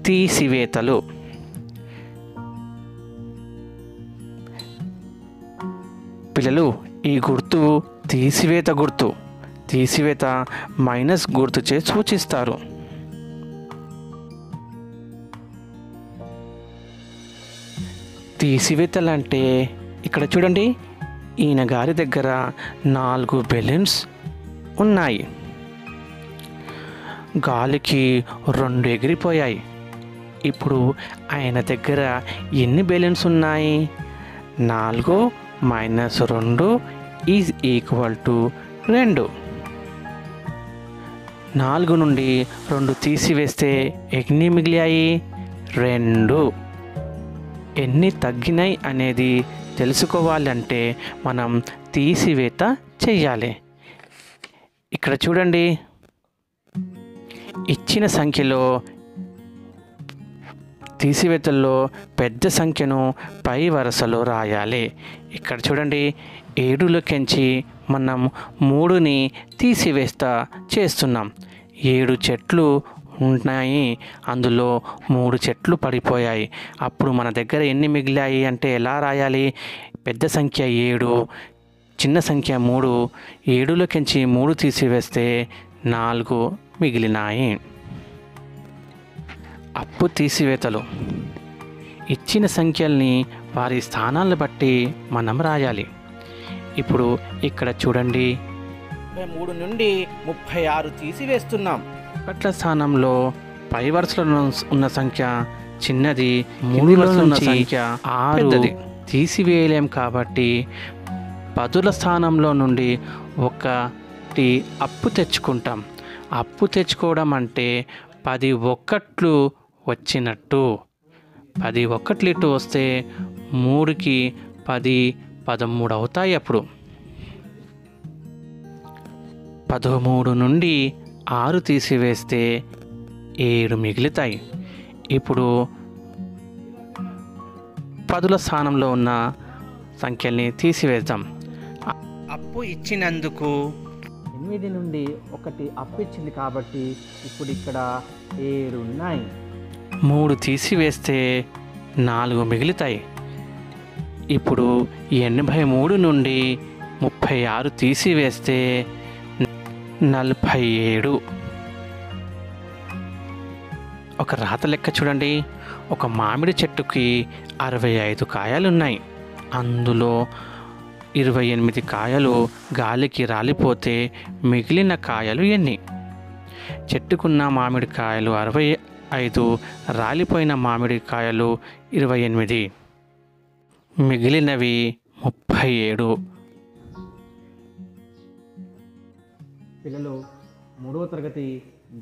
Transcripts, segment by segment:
తీసివేతలు. పిల్లలు, ఈ గుర్తు తీసివేత గుర్తు. తీసివేత మైనస్ గుర్తుచే సూచిస్తారు. తీసివేతలంటే ఇక్కడ చూడండి, ఈయన గారి దగ్గర 4 బెలూన్స్ ఉన్నాయి. గాలికి 2 ఎగిరిపోయాయి. ఇప్పుడు ఆయన దగ్గర ఎన్ని బెలూన్స్ ఉన్నాయి? 4 - 2 ఈజ్ ఈక్వల్ టు 2. 4 నుండి 2 తీసివేస్తే ఎన్ని మిగిలాయి? 2. ఎన్ని తగ్గినాయి అనేది తెలుసుకోవాలంటే మనం తీసివేత చెయ్యాలి. ఇక్కడ చూడండి, ఇచ్చిన సంఖ్యలో తీసివేతల్లో పెద్ద సంఖ్యను పై వరుసలో రాయాలి. ఇక్కడ చూడండి, 7లోకించి మనం 3ని తీసివేస్తా చేస్తున్నాం. 7 చెట్లు ఉన్నాయి, అందులో 3 చెట్లు పడిపోయాయి. అప్పుడు మన దగ్గర ఎన్ని మిగిలాయి అంటే ఎలా రాయాలి? పెద్ద సంఖ్య 7, చిన్న సంఖ్య 3. 7లోకించి 3 తీసివేస్తే 4 మిగిలినాయి. అప్పు తీసివేతలు. ఇచ్చిన సంఖ్యల్ని వారి స్థానాలను బట్టి మనం రాయాలి. ఇప్పుడు ఇక్కడ చూడండి, 33 నుండి 36 తీసివేస్తున్నాం. ఒకట్ల స్థానంలో పై వరుసలో ఉన్న సంఖ్య చిన్నది, 3లో ఉన్న సంఖ్య 6 తీసివేయలేం కాబట్టి పదుల స్థానంలో నుండి 1 అప్పు తెచ్చుకుంటాం. అప్పు తెచ్చుకోవడం అంటే 10 ఒక్కట్లు వచ్చినట్టు. 10 ఒక్కట్లు ఇటు వస్తే 3కి 10 13 అవుతాయి. అప్పుడు 13 నుండి 6 తీసివేస్తే 7 మిగులుతాయి. ఇప్పుడు పదుల స్థానంలో ఉన్న సంఖ్యల్ని తీసివేద్దాం. అప్పు ఇచ్చినందుకు 8 నుండి 1 అప్పు ఇచ్చింది కాబట్టి ఇప్పుడు ఇక్కడ 7 ఉన్నాయి. 3 తీసివేస్తే 4 మిగులుతాయి. ఇప్పుడు 83 నుండి 36 తీసివేస్తే 47. ఒక రాత లెక్క చూడండి. ఒక మామిడి చెట్టుకి 65 కాయలున్నాయి. అందులో 28 కాయలు గాలికి రాలిపోతే మిగిలిన కాయలు ఎన్ని? చెట్టుకున్న మామిడి కాయలు 65, రాలిపోయిన మామిడి కాయలు 28, మిగిలినవి 37. పిల్లలు, 3వ తరగతి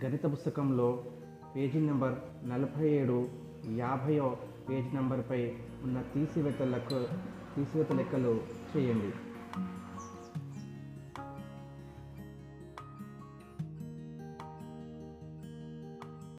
గణిత పుస్తకంలో పేజీ నెంబర్ 47, 50వ పేజీ నెంబర్పై ఉన్న తీసివేత లెక్కలు చేయండి.